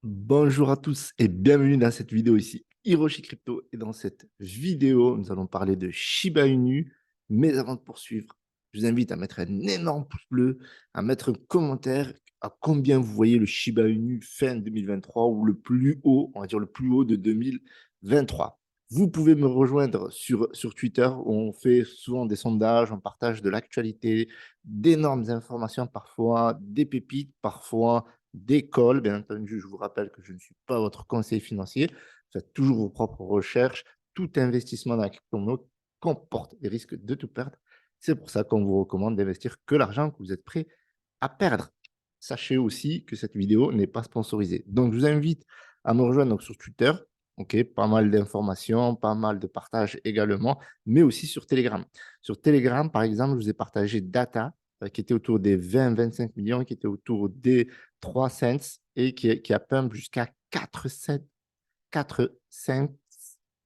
Bonjour à tous et bienvenue dans cette vidéo ici, Hiroshi Crypto. Et dans cette vidéo, nous allons parler de Shiba Inu. Mais avant de poursuivre, je vous invite à mettre un énorme pouce bleu, à mettre un commentaire à combien vous voyez le Shiba Inu fin 2023 ou le plus haut, on va dire le plus haut de 2023. Vous pouvez me rejoindre sur Twitter où on fait souvent des sondages, on partage de l'actualité, d'énormes informations parfois, des pépites, parfois d'école. Bien entendu, je vous rappelle que je ne suis pas votre conseiller financier. Faites toujours vos propres recherches. Tout investissement dans la crypto-monnaie comporte des risques de tout perdre. C'est pour ça qu'on vous recommande d'investir que l'argent que vous êtes prêt à perdre. Sachez aussi que cette vidéo n'est pas sponsorisée. Donc, je vous invite à me rejoindre donc, sur Twitter. Ok, pas mal d'informations, pas mal de partages également, mais aussi sur Telegram. Sur Telegram, par exemple, je vous ai partagé Data, qui était autour des 20-25 millions, qui était autour des 3 cents et qui a pump jusqu'à 4 cents, 4 cents,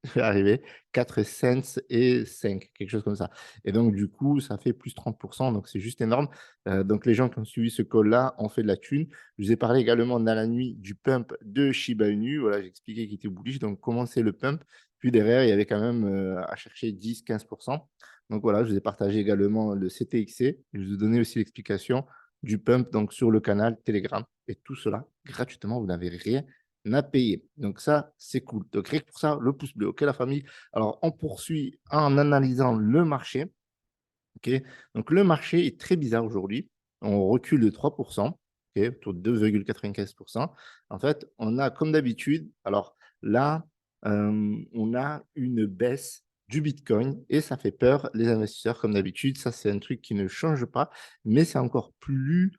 je vais arriver, 4 cents et 5, quelque chose comme ça. Et donc, du coup, ça fait plus 30%, donc c'est juste énorme. Donc, les gens qui ont suivi ce call-là ont fait de la thune. Je vous ai parlé également dans la nuit du pump de Shiba Inu. Voilà, j'ai expliqué qu'il était bullish. Donc, comment c'est le pump. Puis derrière, il y avait quand même à chercher 10-15%. Donc, voilà, je vous ai partagé également le CTXC. Je vous ai donné aussi l'explication du pump donc, sur le canal Telegram. Et tout cela gratuitement, vous n'avez rien à payer. Donc ça, c'est cool. Donc rien que pour ça, le pouce bleu. OK, la famille. Alors, on poursuit en analysant le marché. OK. Donc le marché est très bizarre aujourd'hui. On recule de 3%, OK, autour de 2,95%. En fait, on a comme d'habitude, alors là, on a une baisse du Bitcoin et ça fait peur les investisseurs comme d'habitude. Ça, c'est un truc qui ne change pas, mais c'est encore plus,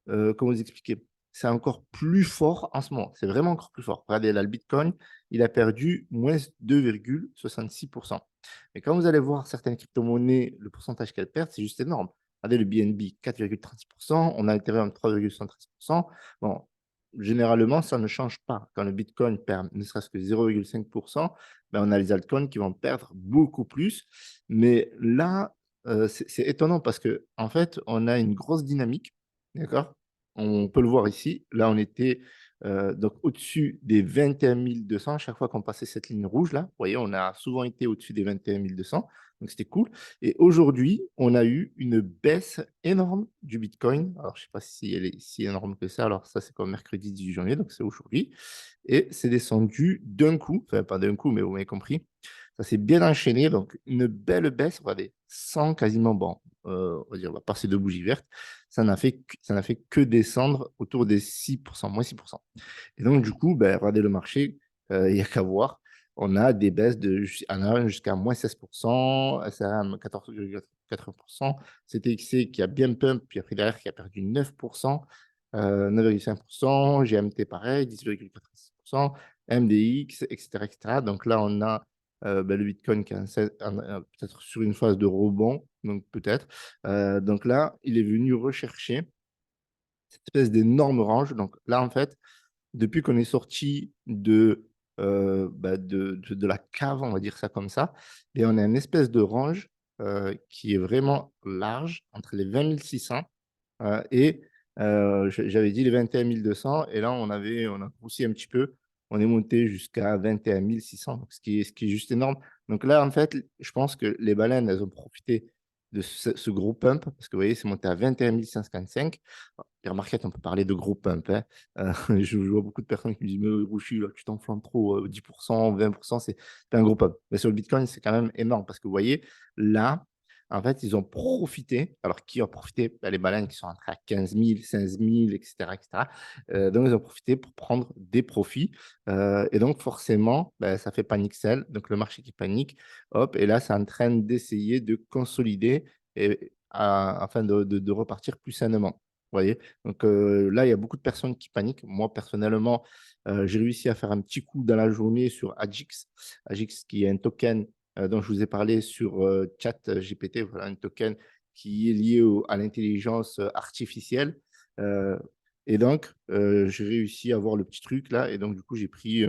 comment vous expliquer? C'est encore plus fort en ce moment. C'est vraiment encore plus fort. Regardez là, le Bitcoin, il a perdu moins 2,66%. Mais quand vous allez voir certaines crypto-monnaies, le pourcentage qu'elles perdent, c'est juste énorme. Regardez le BNB, 4,36%, on a Ethereum 3,73%. Bon, généralement, ça ne change pas. Quand le Bitcoin perd ne serait-ce que 0,5%, ben, on a les altcoins qui vont perdre beaucoup plus. Mais là, c'est étonnant parce que en fait, on a une grosse dynamique. D'accord? On peut le voir ici. Là, on était donc au-dessus des 21 200 chaque fois qu'on passait cette ligne rouge là. Vous voyez, on a souvent été au-dessus des 21 200. Donc, c'était cool. Et aujourd'hui, on a eu une baisse énorme du Bitcoin. Alors, je ne sais pas si elle est si énorme que ça. Alors, ça, c'est comme mercredi 18 janvier, donc c'est aujourd'hui. Et c'est descendu d'un coup, enfin, pas d'un coup, mais vous m'avez compris. Ça s'est bien enchaîné. Donc, une belle baisse. Regardez, sans quasiment, bon, on va dire, on va passer de bougies vertes. Ça n'a fait que descendre autour des 6%, moins 6%. Et donc, du coup, ben, regardez le marché, il n'y a qu'à voir. On a des baisses on a jusqu'à moins 16%, SRM 14,4%, CTXC qui a bien pump, puis après derrière qui a perdu 9%, 9,5%, GMT pareil, 10,86%, MDX, etc., etc. Donc là, on a ben, le Bitcoin qui est peut-être sur une phase de rebond, donc peut-être. Donc là, il est venu rechercher cette espèce d'énorme range. Donc là, en fait, depuis qu'on est sorti bah, de la cave, on va dire ça comme ça, et on a une espèce de range qui est vraiment large entre les 20 600 et j'avais dit les 21 200, et là, on a grossi un petit peu, on est monté jusqu'à 21 600, donc ce qui est juste énorme. Donc là, en fait, je pense que les baleines, elles ont profité de ce gros pump, parce que vous voyez, c'est monté à 21 155. Les remarquettes, on peut parler de gros pump, hein. Je vois beaucoup de personnes qui me disent: «Mais Rouchi, là, tu t'enflammes trop, 10%, 20%, c'est un gros pump». Mais sur le Bitcoin, c'est quand même énorme parce que vous voyez, là, en fait, ils ont profité. Alors, qui a profité? Bah, les baleines qui sont entrées à 15 000, 16 000, etc., etc. Donc, ils ont profité pour prendre des profits. Et donc, forcément, bah, ça fait panique sell. Donc, le marché qui panique, hop, et là, c'est en train d'essayer de consolider afin de repartir plus sainement. Vous voyez? Donc, là, il y a beaucoup de personnes qui paniquent. Moi, personnellement, j'ai réussi à faire un petit coup dans la journée sur AGIX. AGIX, qui est un token dont je vous ai parlé sur ChatGPT, voilà, un token qui est lié à l'intelligence artificielle. Euh, et donc, j'ai réussi à avoir le petit truc là. Et donc, du coup, j'ai pris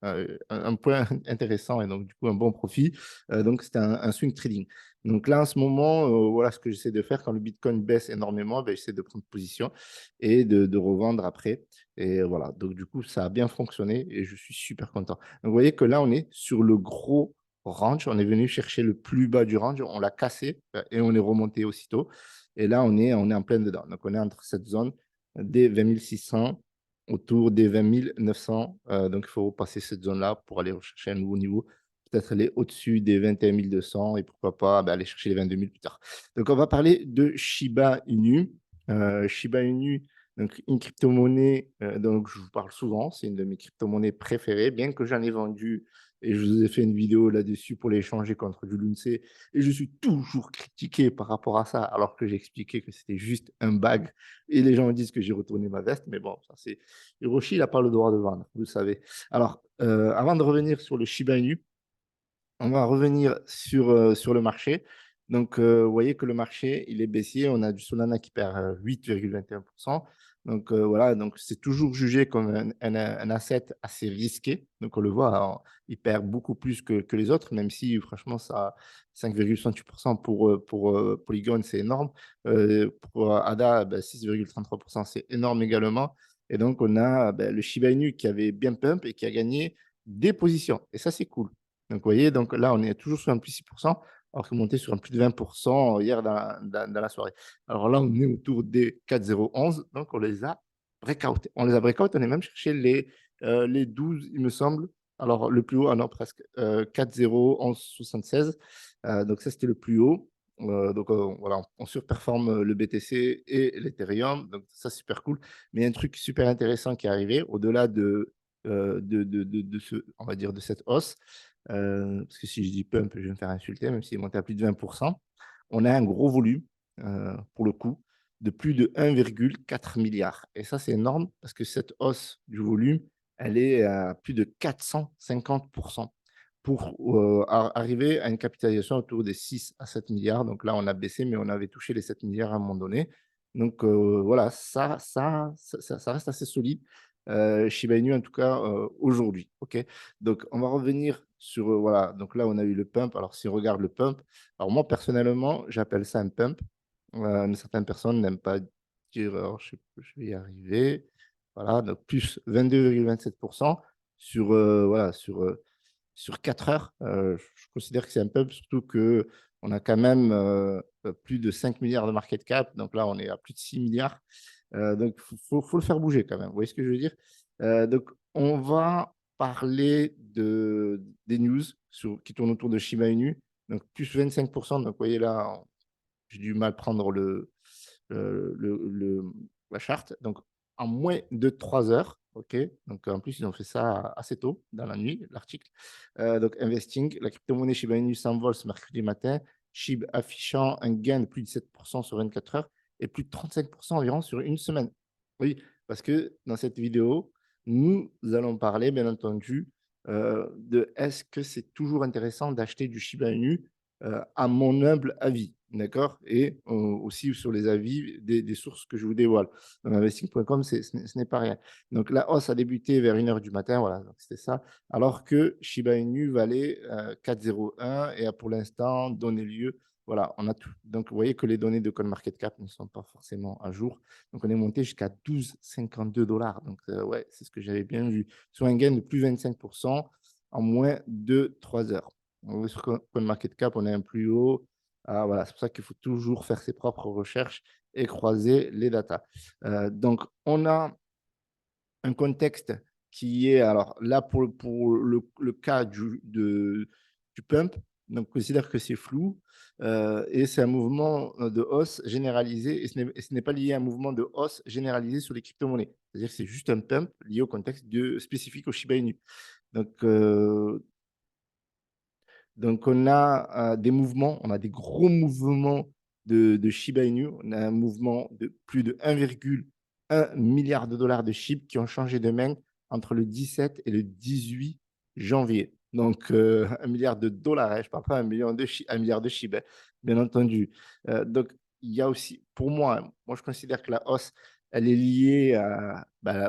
un point intéressant et donc du coup un bon profit. Donc c'était un swing trading. Donc là en ce moment, voilà ce que j'essaie de faire quand le Bitcoin baisse énormément, ben, j'essaie de prendre position et de revendre après. Et voilà, donc du coup ça a bien fonctionné et je suis super content. Donc vous voyez que là on est sur le gros range, on est venu chercher le plus bas du range, on l'a cassé et on est remonté aussitôt. Et là on est en plein dedans. Donc on est entre cette zone des 20 600 autour des 20 900. Donc, il faut passer cette zone-là pour aller rechercher un nouveau niveau. Peut-être aller au-dessus des 21 200 et pourquoi pas aller chercher les 22 000 plus tard. Donc, on va parler de Shiba Inu. Shiba Inu, donc une crypto-monnaie donc je vous parle souvent. C'est une de mes crypto-monnaies préférées, bien que j'en ai vendu et je vous ai fait une vidéo là-dessus pour l'échanger contre du Lunce. Et je suis toujours critiqué par rapport à ça, alors que j'ai expliqué que c'était juste un bag. Et les gens me disent que j'ai retourné ma veste. Mais bon, ça c'est Hiroshi, il n'a pas le droit de vendre, vous le savez. Alors, avant de revenir sur le Shiba Inu, on va revenir sur le marché. Donc, vous voyez que le marché, il est baissier. On a du Solana qui perd 8,21%. Donc, voilà, donc c'est toujours jugé comme un asset assez risqué. Donc, on le voit, hein, il perd beaucoup plus que les autres, même si, franchement, ça 5,68% pour Polygon, c'est énorme. Pour ADA, 6,33%, c'est énorme également. Et donc, on a le Shiba Inu qui avait bien pump et qui a gagné des positions. Et ça, c'est cool. Donc, vous voyez, donc là, on est toujours sur un plus 6%, alors qu'on montait sur un plus de 20% hier dans la soirée. Alors là, on est autour des 4,011, donc on les a breakout. On les a breakout, on est même cherché les 12, il me semble. Alors, le plus haut, ah non, presque 4,01176. Donc, ça, c'était le plus haut. Donc, voilà, on surperforme le BTC et l'Ethereum. Donc, ça, c'est super cool. Mais il y a un truc super intéressant qui est arrivé au-delà de ce, on va dire, de cette hausse. Parce que si je dis pump, je vais me faire insulter, même s'il est monté à plus de 20%. On a un gros volume, pour le coup, de plus de 1,4 milliard. Et ça, c'est énorme parce que cette hausse du volume, elle est à plus de 450% pour arriver à une capitalisation autour des 6 à 7 milliards. Donc là, on a baissé, mais on avait touché les 7 milliards à un moment donné. Donc voilà, ça reste assez solide. Shiba Inu, en tout cas, aujourd'hui. OK. Donc, on va revenir sur, voilà, donc là, on a eu le pump. Alors, si on regarde le pump, alors moi, personnellement, j'appelle ça un pump. Mais certaines personnes n'aiment pas dire, alors, je vais y arriver. Voilà, donc plus 22,27% sur, voilà, sur 4 heures. Je considère que c'est un pump, surtout qu'on a quand même plus de 5 milliards de market cap. Donc là, on est à plus de 6 milliards. Donc, faut le faire bouger quand même. Vous voyez ce que je veux dire? Donc, on va parler des news qui tournent autour de Shiba Inu. Donc, plus 25%. Donc, vous voyez là, j'ai du mal à prendre la charte. Donc, en moins de 3 heures, OK. Donc, en plus, ils ont fait ça assez tôt dans la nuit, l'article. Donc, investing, la crypto-monnaie Shiba Inu s'envole ce mercredi matin. SHIB affichant un gain de plus de 7% sur 24 heures et plus de 35% environ sur une semaine. Oui, parce que dans cette vidéo, nous allons parler, bien entendu, de est-ce que c'est toujours intéressant d'acheter du Shiba Inu à mon humble avis, d'accord? Et aussi sur les avis des sources que je vous dévoile. Dans investing.com, ce n'est pas rien. Donc la hausse a débuté vers 1 h du matin, voilà, donc c'était ça. Alors que Shiba Inu valait 4,01 et a pour l'instant donné lieu, voilà, on a tout. Donc vous voyez que les données de CoinMarketCap ne sont pas forcément à jour. Donc on est monté jusqu'à 12,52 $. Donc ouais, c'est ce que j'avais bien vu. Sur un gain de plus 25% en moins de 3 heures. Sur CoinMarketCap, on est un plus haut. Voilà, c'est pour ça qu'il faut toujours faire ses propres recherches et croiser les datas. Donc, on a un contexte qui est, alors là, pour le cas du pump, donc considère que c'est flou et c'est un mouvement de hausse généralisé et ce n'est pas lié à un mouvement de hausse généralisé sur les crypto-monnaies. C'est-à-dire que c'est juste un pump lié au contexte spécifique au Shiba Inu. Donc, on a des mouvements, on a des gros mouvements de Shiba Inu. On a un mouvement de plus de 1,1 milliard de dollars de SHIB qui ont changé de main entre le 17 et le 18 janvier. Donc, 1 milliard de dollars, hein, je ne parle pas 1 milliard de SHIB, hein, bien entendu. Donc, il y a aussi, pour moi, je considère que la hausse, elle est liée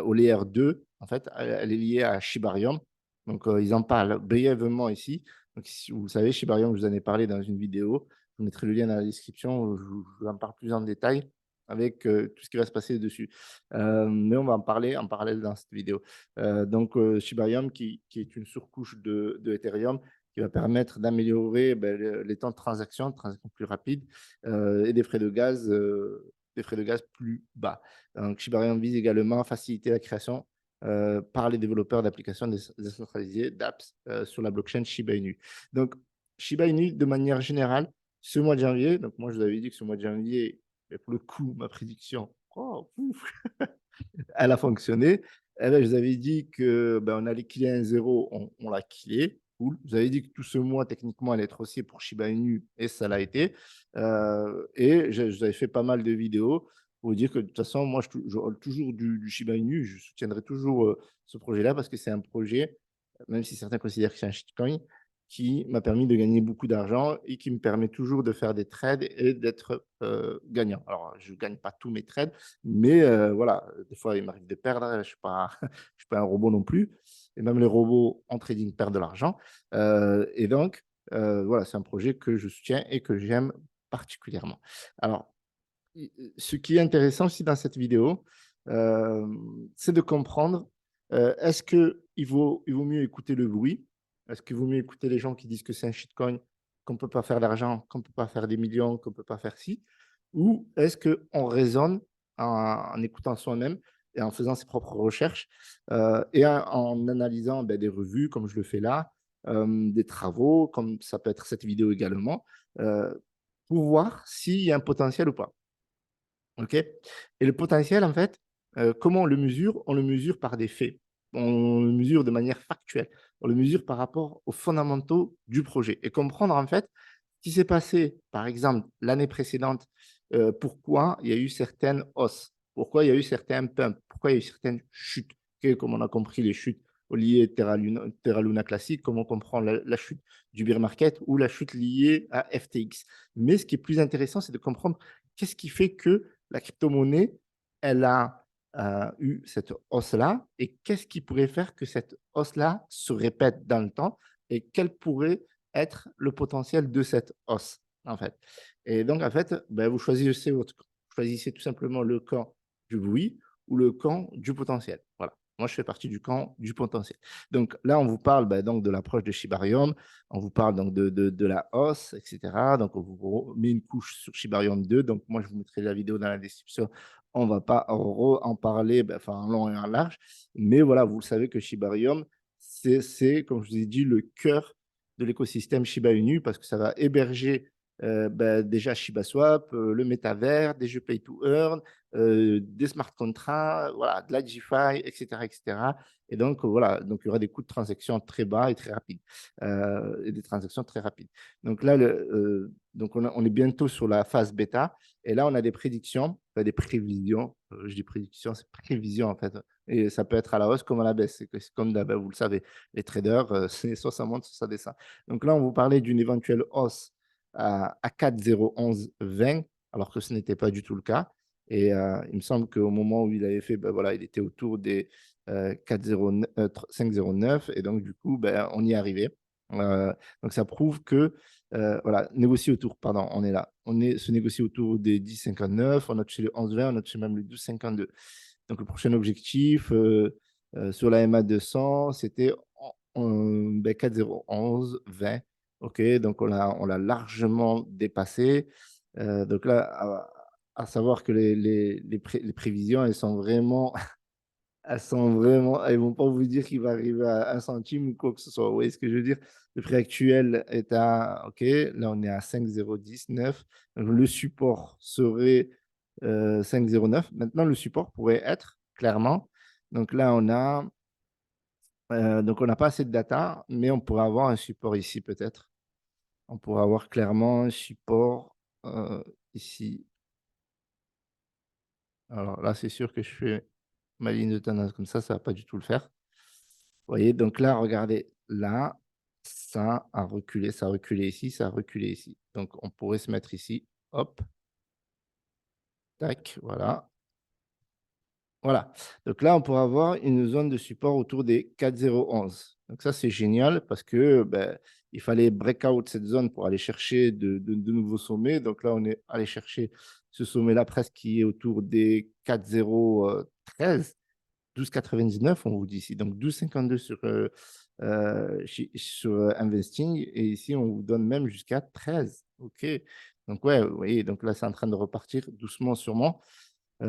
au layer 2, en fait, elle est liée à Shibarium. Donc, ils en parlent brièvement ici. Donc, si vous savez, Shibarium, je vous en ai parlé dans une vidéo. Je vous mettrai le lien dans la description où je vous en parle plus en détail avec tout ce qui va se passer dessus. Mais on va en parler en parallèle dans cette vidéo. Donc, Shibarium, qui est une surcouche de Ethereum, qui va permettre d'améliorer les temps de transaction plus rapides et des frais de gaz plus bas. Donc, Shibarium vise également à faciliter la création par les développeurs d'applications décentralisées, d'apps, sur la blockchain Shiba Inu. Donc, Shiba Inu, de manière générale, ce mois de janvier, donc moi je vous avais dit que ce mois de janvier, et pour le coup, ma prédiction, oh, ouf, elle a fonctionné. Et là, je vous avais dit que on allait killer un zéro, on l'a killé. Cool. Je vous avais dit que tout ce mois, techniquement, allait être haussier pour Shiba Inu, et ça l'a été. Et je vous avais fait pas mal de vidéos pour vous dire que de toute façon, moi, je rôle toujours du Shiba Inu. Je soutiendrai toujours ce projet-là parce que c'est un projet, même si certains considèrent que c'est un shitcoin, qui m'a permis de gagner beaucoup d'argent et qui me permet toujours de faire des trades et d'être gagnant. Alors, je ne gagne pas tous mes trades, mais voilà, des fois, il m'arrive de perdre. Je ne suis pas, je suis pas un robot non plus. Et même les robots en trading perdent de l'argent. Et donc, voilà, c'est un projet que je soutiens et que j'aime particulièrement. Alors, ce qui est intéressant aussi dans cette vidéo, c'est de comprendre, est-ce qu'il vaut mieux écouter le bruit? Est-ce qu'il vaut mieux écouter les gens qui disent que c'est un shitcoin, qu'on ne peut pas faire d'argent, qu'on ne peut pas faire des millions, qu'on ne peut pas faire ci? Ou est-ce qu'on raisonne en écoutant soi-même et en faisant ses propres recherches et en analysant des revues, comme je le fais là, des travaux, comme ça peut être cette vidéo également, euh, pour voir s'il y a un potentiel ou pas. OK? Et le potentiel, en fait, comment on le mesure? On le mesure par des faits. On le mesure de manière factuelle. On le mesure par rapport aux fondamentaux du projet et comprendre, en fait, ce qui s'est passé, par exemple, l'année précédente, pourquoi il y a eu certaines hausses, pourquoi il y a eu certains pumps, pourquoi il y a eu certaines chutes. OK, comme on a compris les chutes liées Terra Luna classique, comme on comprend la chute du bear market ou la chute liée à FTX. Mais ce qui est plus intéressant, c'est de comprendre qu'est-ce qui fait que la crypto-monnaie, elle a eu cette hausse-là et qu'est-ce qui pourrait faire que cette hausse-là se répète dans le temps et quel pourrait être le potentiel de cette hausse, en fait. Et donc, en fait, vous choisissez tout simplement le camp du bruit ou le camp du potentiel. Voilà. Moi, je fais partie du camp du potentiel. Donc là, on vous parle donc de l'approche de Shibarium, on vous parle donc de la hausse, etc. Donc, on vous met une couche sur Shibarium 2. Donc, moi, je vous mettrai la vidéo dans la description. On ne va pas en parler en long et en large. Mais voilà, vous savez que Shibarium, c'est, comme je vous ai dit, le cœur de l'écosystème Shiba Inu parce que ça va héberger déjà ShibaSwap, le métavers, des jeux pay to earn, des smart contracts, voilà, de la DeFi, etc., etc. Et donc, voilà, donc il y aura des coûts de transaction très bas et très rapides, et des transactions très rapides. Donc là, donc on est bientôt sur la phase bêta, et là, on a des prédictions, des prévisions, je dis prédictions, c'est prévision en fait, et ça peut être à la hausse comme à la baisse, c'est comme vous le savez, les traders, c'est soit ça monte, soit ça descend. Donc là, on vous parlait d'une éventuelle hausse à 4,01120, alors que ce n'était pas du tout le cas. Et il me semble qu'au moment où il avait fait, voilà, il était autour des 5,09. Et donc, du coup, on y est arrivé. Donc, ça prouve que, voilà, négocier autour, pardon, on est là. Se négocie autour des 10,59. On a touché le 11,20, on a touché même le 12,52. Donc, le prochain objectif sur la MA 200, c'était 4,01120. OK, donc on l'a largement dépassé. Donc là, à savoir que les prévisions, elles vont pas vous dire qu'il va arriver à 1 centime ou quoi que ce soit. Vous voyez ce que je veux dire? Le prix actuel est OK, là on est à 5,019. Donc le support serait 5,09. Maintenant, le support pourrait être clairement, donc là donc on n'a pas assez de data, mais on pourrait avoir un support ici peut-être. On pourrait avoir clairement un support ici. Alors là, c'est sûr que je fais ma ligne de tendance comme ça ne va pas du tout le faire. Vous voyez, donc là, regardez, là, ça a reculé, ça a reculé ici, ça a reculé ici. Donc, on pourrait se mettre ici, hop, tac, voilà. Voilà. Donc là, on pourra avoir une zone de support autour des 4,011. Donc ça, c'est génial parce que ben, il fallait breakout cette zone pour aller chercher de nouveaux sommets. Donc là, on est allé chercher ce sommet-là presque qui est autour des 4,013, 12,99, on vous dit ici. Donc 12,52 sur Investing. Et ici, on vous donne même jusqu'à 13. OK. Donc ouais, vous voyez, donc là, c'est en train de repartir doucement, sûrement. Et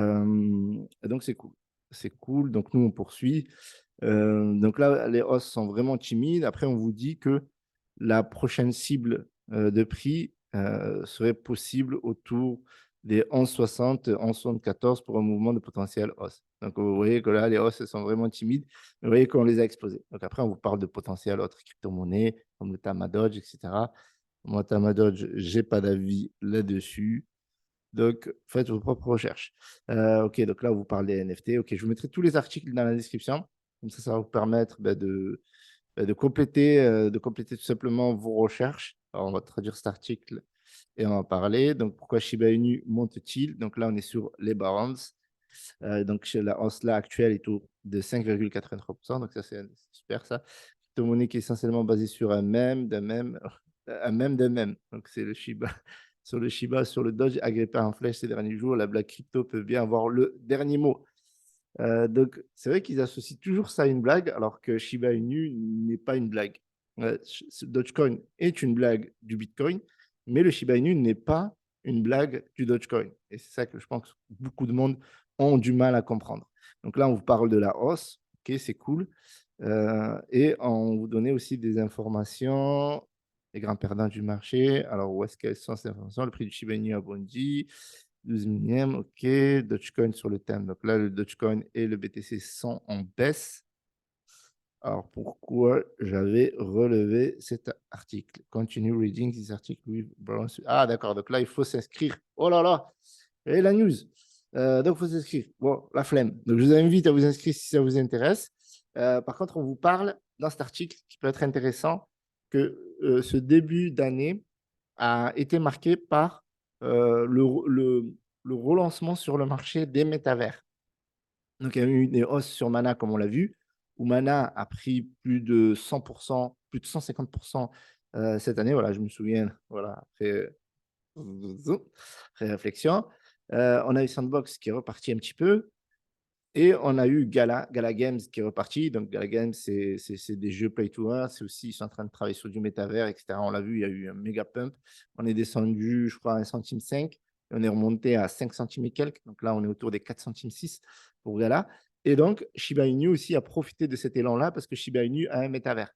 donc, c'est cool. C'est cool. Donc, nous, on poursuit. Donc là, les hausses sont vraiment timides. Après, on vous dit que la prochaine cible de prix serait possible autour des 11,60, 11,74 pour un mouvement de potentiel hausse. Donc, vous voyez que là, les hausses elles sont vraiment timides. Vous voyez qu'on les a explosées. Donc, après, on vous parle de potentiel autres crypto-monnaies comme le Tamadodge, etc. Moi, Tamadodge, je n'ai pas d'avis là-dessus. Donc, faites vos propres recherches. OK, donc là, on vous parle des NFT. OK, je vous mettrai tous les articles dans la description. Comme ça va vous permettre de compléter tout simplement vos recherches. Alors, on va traduire cet article et on va en parler. Donc, pourquoi Shiba Inu monte-t-il? Donc là, on est sur les Barons. Donc, la hausse là actuelle est autour de 5,83%. Donc, ça, c'est super, ça. C'est une monnaie qui est essentiellement basée sur un mème, d'un mème, un mème d'un mème. Donc, c'est le Shiba. Sur le Shiba, sur le Doge, agrippé en flèche ces derniers jours, la blague crypto peut bien avoir le dernier mot. Donc, c'est vrai qu'ils associent toujours ça à une blague, alors que Shiba Inu n'est pas une blague. Dogecoin est une blague du Bitcoin, mais le Shiba Inu n'est pas une blague du Dogecoin. Et c'est ça que je pense que beaucoup de monde ont du mal à comprendre. Donc là, on vous parle de la hausse. OK, c'est cool. Et on vous donnait aussi des informations, les grands perdants du marché. Alors, où est-ce qu'elles sont ces informations? Le prix du Shiba Inu a bondi, 12 millième, OK. Dogecoin sur le thème. Donc là, le Dogecoin et le BTC sont en baisse. Alors, pourquoi j'avais relevé cet article? Continue reading this article with balance. Ah, d'accord. Donc là, il faut s'inscrire. Oh là là! Et la news. Donc, il faut s'inscrire. Bon, la flemme. Donc, je vous invite à vous inscrire si ça vous intéresse. Par contre, on vous parle dans cet article qui peut être intéressant que ce début d'année a été marqué par le relancement sur le marché des métavers. Donc, il y a eu des hausses sur Mana, comme on l'a vu, où Mana a pris plus de 100%, plus de 150% cette année. Voilà, je me souviens, voilà, après réflexion. On a eu Sandbox qui est reparti un petit peu. Et on a eu Gala Games qui est reparti. Donc, Gala Games, c'est des jeux play to earn. C'est aussi, ils sont en train de travailler sur du métavers, etc. On l'a vu, il y a eu un méga pump. On est descendu, je crois, à 1,5 centime. On est remonté à 5 centimes et quelques. Donc là, on est autour des 4 centimes 6 pour Gala. Et donc, Shiba Inu aussi a profité de cet élan-là parce que Shiba Inu a un métavers.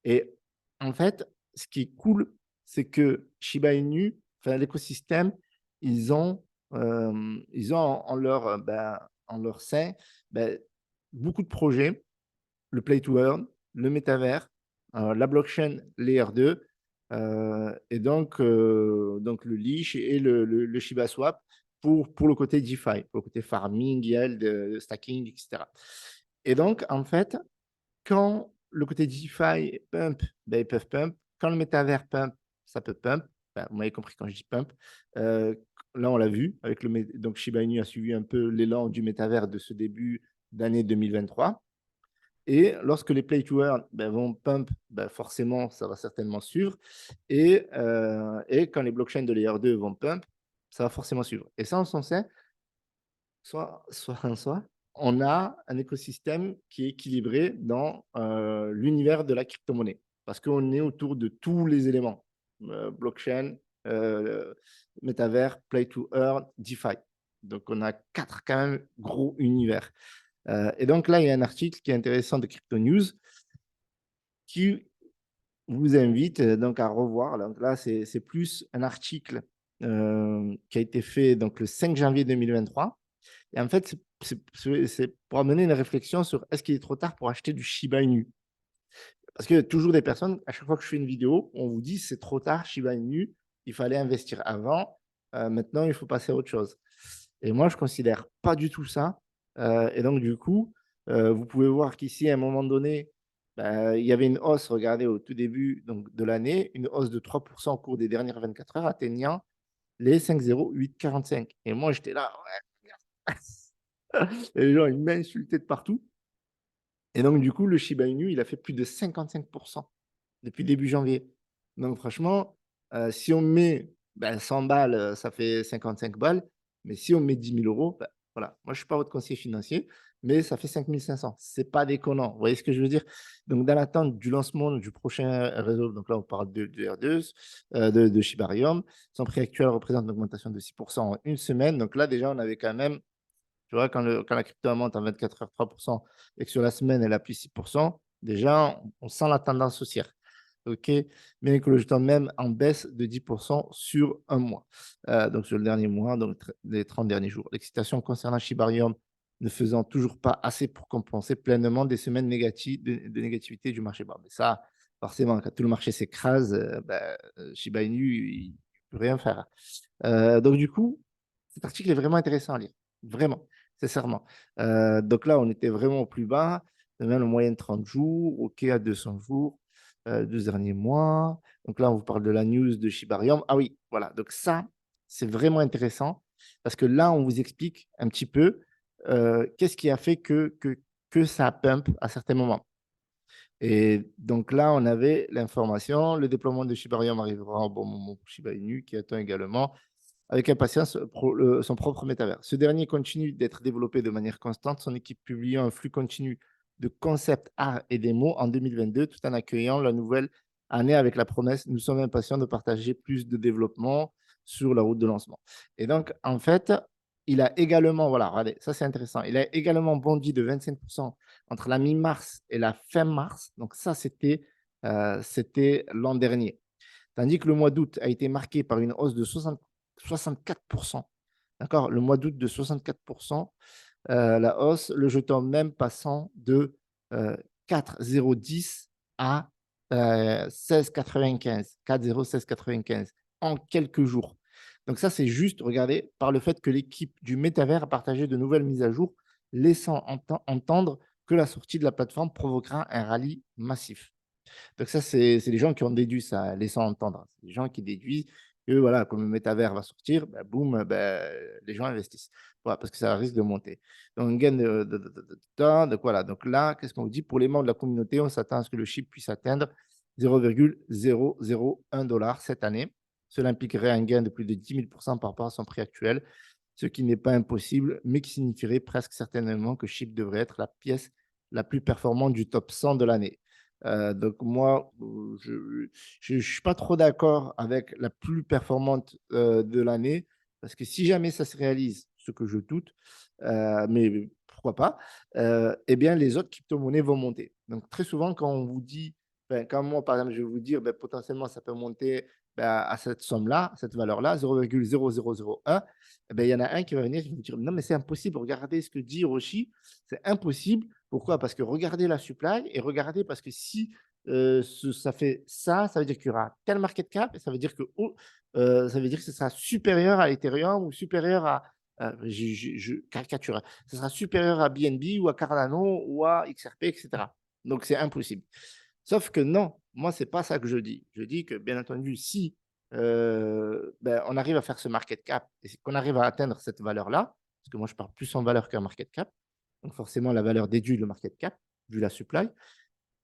Et en fait, ce qui est cool, c'est que Shiba Inu, enfin, l'écosystème, ils ont en leur sein beaucoup de projets, le Play to Earn, le métavers, la blockchain Layer 2, et donc le Leash et le Shiba Swap pour le côté DeFi, pour le côté farming, yield, stacking, etc. Et donc, en fait, quand le côté DeFi pump, ils peuvent pump. Quand le métavers pump, ça peut pump. Vous m'avez compris quand je dis pump. Là, on l'a vu. Donc, Shiba Inu a suivi un peu l'élan du métavers de ce début d'année 2023. Et lorsque les play to earn vont pump, forcément, ça va certainement suivre. Et quand les blockchains de layer 2 vont pump, ça va forcément suivre. Et ça, on s'en sait, soit, on a un écosystème qui est équilibré dans l'univers de la crypto-monnaie parce qu'on est autour de tous les éléments, blockchain, métavers, play to earn, DeFi. Donc, on a 4 quand même gros univers. Et donc là, il y a un article qui est intéressant de Crypto News qui vous invite donc à revoir. Donc là, c'est plus un article qui a été fait donc, le 5 janvier 2023. Et en fait, c'est pour amener une réflexion sur est-ce qu'il est trop tard pour acheter du Shiba Inu? Parce qu'il y a toujours des personnes, à chaque fois que je fais une vidéo, on vous dit c'est trop tard, Shiba Inu, il fallait investir avant, maintenant il faut passer à autre chose. Et moi, je ne considère pas du tout ça. Et donc, du coup, vous pouvez voir qu'ici, à un moment donné, il y avait une hausse, regardez, au tout début donc, de l'année, une hausse de 3% au cours des dernières 24 heures, atteignant les 5,0845. Et moi, j'étais là, ouais, Et les gens, ils m'insultaient de partout. Et donc, du coup, le Shiba Inu, il a fait plus de 55% depuis début janvier. Donc, franchement, si on met 100 balles, ça fait 55 balles. Mais si on met 10 000 euros, voilà. Moi, je ne suis pas votre conseiller financier, mais ça fait 5 500. C'est pas déconnant. Vous voyez ce que je veux dire? Donc, dans l'attente du lancement du prochain réseau, donc là, on parle de R2, de Shibarium, son prix actuel représente une augmentation de 6% en une semaine. Donc là, déjà, on avait quand même tu vois, quand la crypto monte en 24 heures 3% et que sur la semaine, elle appuie 6%, déjà, on sent la tendance haussière. OK, bien que le jeton même en baisse de 10% sur un mois. Donc, sur le dernier mois, donc les 30 derniers jours. L'excitation concernant Shibarium ne faisant toujours pas assez pour compenser pleinement des semaines négatives, de négativité du marché. Bon, mais ça, forcément, quand tout le marché s'écrase, Shiba Inu, il ne peut rien faire. Donc, du coup, cet article est vraiment intéressant à lire. Vraiment, sincèrement. Donc là, on était vraiment au plus bas. Même la moyenne 30 jours, OK, à 200 jours, 12 derniers mois. Donc là, on vous parle de la news de Shibarium. Ah oui, voilà. Donc ça, c'est vraiment intéressant parce que là, on vous explique un petit peu qu'est-ce qui a fait que ça pump à certains moments. Et donc là, on avait l'information. Le déploiement de Shibarium arrivera au bon moment pour Shiba Inu, qui attend également avec impatience son propre métavers. Ce dernier continue d'être développé de manière constante, son équipe publiant un flux continu de concepts, art et démos en 2022, tout en accueillant la nouvelle année avec la promesse, nous sommes impatients de partager plus de développement sur la route de lancement. Et donc, en fait, il a également, voilà, regardez, ça c'est intéressant, il a également bondi de 25% entre la mi-mars et la fin mars. Donc ça, c'était l'an dernier. Tandis que le mois d'août a été marqué par une hausse de 64%. D'accord? Le mois d'août de 64%, la hausse, le jeton même passant de 4,010 à 16,95, 4,016,95 en quelques jours. Donc ça, c'est juste, regardez, par le fait que l'équipe du métavers a partagé de nouvelles mises à jour, laissant entendre que la sortie de la plateforme provoquera un rallye massif. Donc ça, c'est les gens qui ont déduit ça, laissant entendre. C'est les gens qui déduisent que voilà, comme le métavers va sortir, boum, les gens investissent. Voilà, parce que ça risque de monter. Donc, un gain de voilà. Donc là, qu'est-ce qu'on vous dit? Pour les membres de la communauté, on s'attend à ce que le chiffre puisse atteindre 0,001 dollar cette année. Cela impliquerait un gain de plus de 10 000% par rapport à son prix actuel, ce qui n'est pas impossible, mais qui signifierait presque certainement que Chip devrait être la pièce la plus performante du top 100 de l'année. Donc moi, je ne suis pas trop d'accord avec la plus performante de l'année, parce que si jamais ça se réalise, ce que je doute, mais pourquoi pas, eh bien, les autres crypto-monnaies vont monter. Donc très souvent, quand on vous dit, quand moi, par exemple, je vais vous dire, potentiellement, ça peut monter à cette somme-là, cette valeur-là, 0,0001, il y en a un qui va venir et va vous dire, non, mais c'est impossible, regardez ce que dit Hiroshi, c'est impossible. Pourquoi? Parce que regardez la supply et regardez parce que si ça fait ça, ça veut dire qu'il y aura tel market cap et ça veut dire ça veut dire que ce sera supérieur à Ethereum ou supérieur à je caricature, hein. Ce sera supérieur à BNB ou à Cardano ou à XRP, etc. Donc c'est impossible. Sauf que non, moi c'est pas ça que je dis. Je dis que bien entendu, si on arrive à faire ce market cap et qu'on arrive à atteindre cette valeur-là, parce que moi je parle plus en valeur qu'un market cap, donc forcément la valeur déduit le market cap, vu la supply,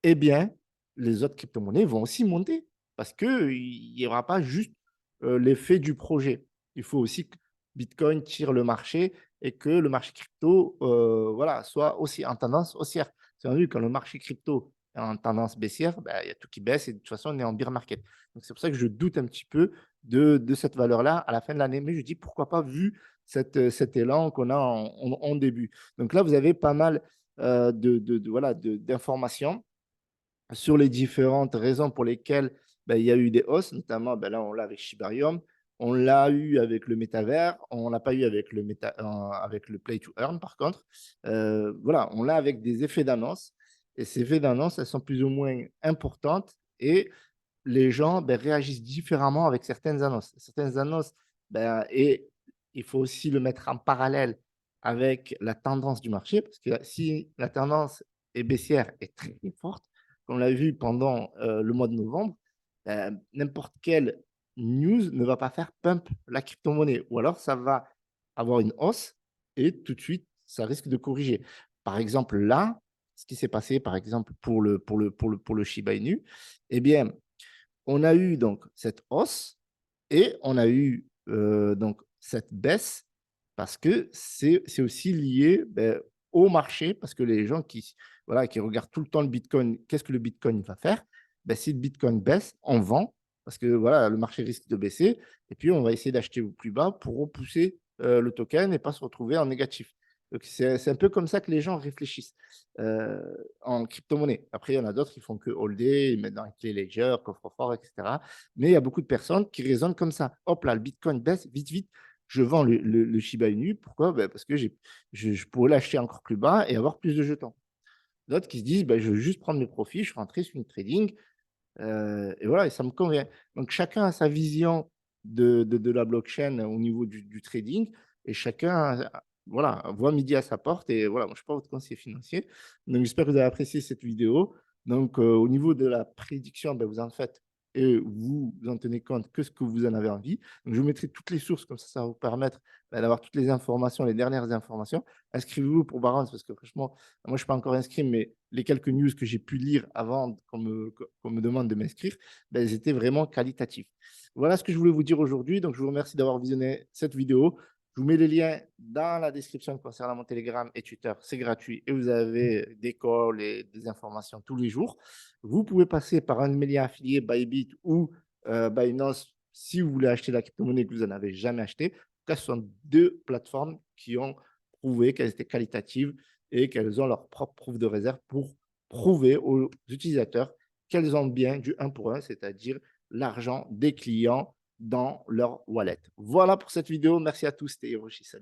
eh bien, les autres crypto-monnaies vont aussi monter parce qu'il n'y aura pas juste l'effet du projet. Il faut aussi que Bitcoin tire le marché et que le marché crypto voilà, soit aussi en tendance haussière. C'est vu quand le marché crypto est en tendance baissière, il y a tout qui baisse et de toute façon, on est en bear market. Donc, c'est pour ça que je doute un petit peu de cette valeur-là à la fin de l'année. Mais je dis pourquoi pas vu cet élan qu'on a en début. Donc là, vous avez pas mal voilà, d'informations sur les différentes raisons pour lesquelles il y a eu des hausses, notamment là, on l'a avec Shibarium, on l'a eu avec le métavers, on l'a pas eu avec avec le Play to Earn, par contre. Voilà, on l'a avec des effets d'annonce, et ces effets d'annonce, elles sont plus ou moins importantes, et les gens réagissent différemment avec certaines annonces. Certaines annonces, et il faut aussi le mettre en parallèle avec la tendance du marché, parce que si la tendance est baissière est très, très forte, comme on l'a vu pendant le mois de novembre, n'importe quelle news ne va pas faire pump la crypto-monnaie, ou alors ça va avoir une hausse et tout de suite ça risque de corriger. Par exemple, là, ce qui s'est passé, par exemple, pour le Shiba Inu, eh bien, on a eu donc cette hausse et on a eu donc cette baisse parce que c'est aussi lié au marché, parce que les gens voilà, qui regardent tout le temps le Bitcoin, qu'est-ce que le Bitcoin va faire? Si le Bitcoin baisse, on vend parce que voilà, le marché risque de baisser et puis on va essayer d'acheter au plus bas pour repousser le token et pas se retrouver en négatif. Donc c'est un peu comme ça que les gens réfléchissent en crypto-monnaie. Après, il y en a d'autres qui font que holder, ils mettent dans les clés Ledger, coffre-fort, etc. Mais il y a beaucoup de personnes qui raisonnent comme ça. Hop là, le Bitcoin baisse, vite, vite, je vends le Shiba Inu. Pourquoi? Parce que je pourrais l'acheter encore plus bas et avoir plus de jetons. D'autres qui se disent, je veux juste prendre mes profits, je suis rentré sur une trading, et voilà, et ça me convient. Donc, chacun a sa vision de la blockchain au niveau du trading et chacun voilà, voit midi à sa porte. Et voilà, moi, je ne suis pas votre conseiller financier. Donc, j'espère que vous avez apprécié cette vidéo. Donc, au niveau de la prédiction, vous en faites et vous en tenez compte que ce que vous en avez envie. Donc, je vous mettrai toutes les sources, comme ça va vous permettre d'avoir toutes les informations, les dernières informations. Inscrivez-vous pour Barons parce que franchement, moi, je ne suis pas encore inscrit, mais les quelques news que j'ai pu lire avant qu'on me demande de m'inscrire, elles étaient vraiment qualitatives. Voilà ce que je voulais vous dire aujourd'hui. Donc, je vous remercie d'avoir visionné cette vidéo. Je vous mets les liens dans la description concernant mon Telegram et Twitter. C'est gratuit et vous avez des calls et des informations tous les jours. Vous pouvez passer par un de mes liens affiliés, Bybit ou Binance, si vous voulez acheter la crypto-monnaie que vous n'en avez jamais acheté. En tout cas, ce sont deux plateformes qui ont prouvé qu'elles étaient qualitatives et qu'elles ont leur propre proof de réserve pour prouver aux utilisateurs qu'elles ont bien du 1 pour 1, c'est-à-dire l'argent des clients dans leur wallet. Voilà pour cette vidéo. Merci à tous. C'était Hiroshi. Salut.